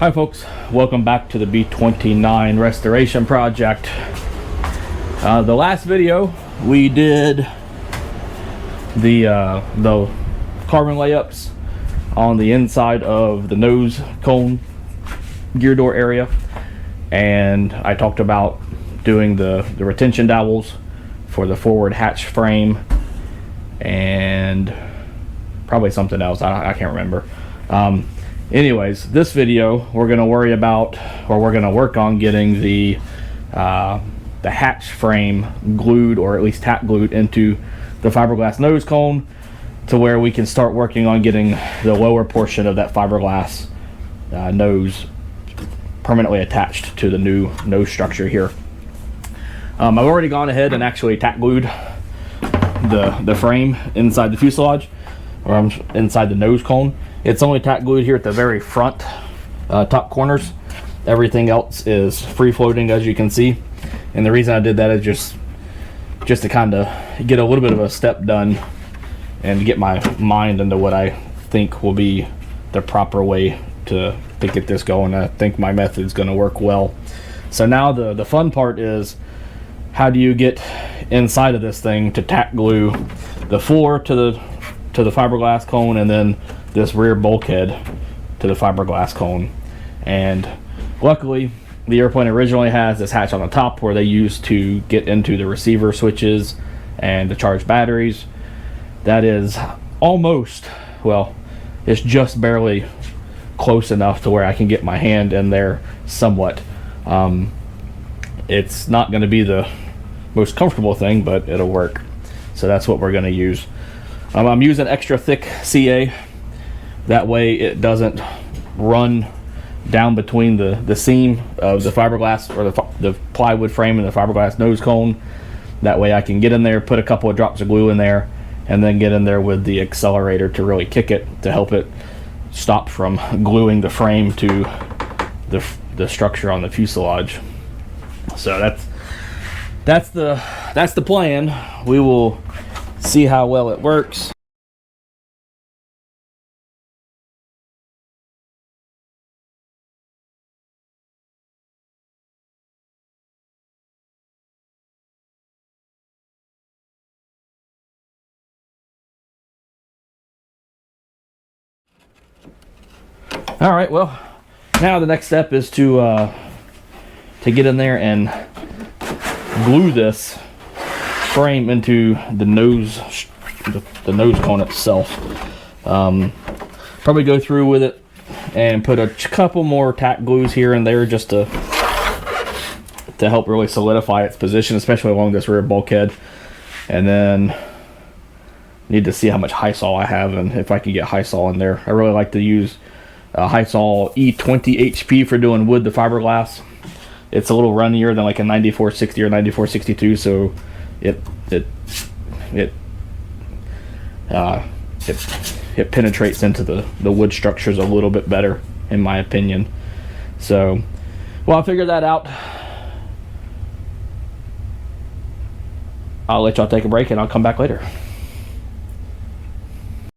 Hi folks, welcome back to the B29 restoration project. The last video we did the carbon layups on the inside of the nose cone gear door area, and I talked about doing the retention dowels for the forward hatch frame and probably something else. I can't remember. Anyways, this video we're going to worry about, or we're going to work on getting the hatch frame glued, or at least tack glued into the fiberglass nose cone, to where we can start working on getting the lower portion of that fiberglass nose permanently attached to the new nose structure here. I've already gone ahead and actually tack glued the frame inside the fuselage, or inside the nose cone. It's only tack glued here at the very front top corners. Everything else is free floating, as you can see. And the reason I did that is just to kind of get a little bit of a step done and get my mind into what I think will be the proper way to get this going. I think my method is going to work well. So now the fun part is, how do you get inside of this thing to tack glue the floor to the fiberglass cone, and then this rear bulkhead to the fiberglass cone. And luckily the airplane originally has this hatch on the top where they used to get into the receiver switches and the charged batteries. That is almost, well, it's just barely close enough to where I can get my hand in there somewhat. It's not going to be the most comfortable thing, but it'll work. So that's what we're going to use. I'm using extra thick CA. That way it doesn't run down between the seam of the fiberglass, or the plywood frame, and the fiberglass nose cone. That way I can get in there, put a couple of drops of glue in there, and then get in there with the accelerator to really kick it, to help it stop from gluing the frame to the structure on the fuselage. So that's the plan. We will see how well it works. All right, well, now the next step is to get in there and glue this frame into the nose cone itself. Probably go through with it and put a couple more tack glues here and there, just to help really solidify its position, especially along this rear bulkhead. And then need to see how much Hysol I have and if I can get Hysol in there. I really like to use Hysol E20 HP for doing wood to fiberglass. It's a little runnier than like a 9460 or 9462, so it penetrates into the wood structures a little bit better, in my opinion. So, well, I'll figure that out. I'll let y'all take a break and I'll come back later.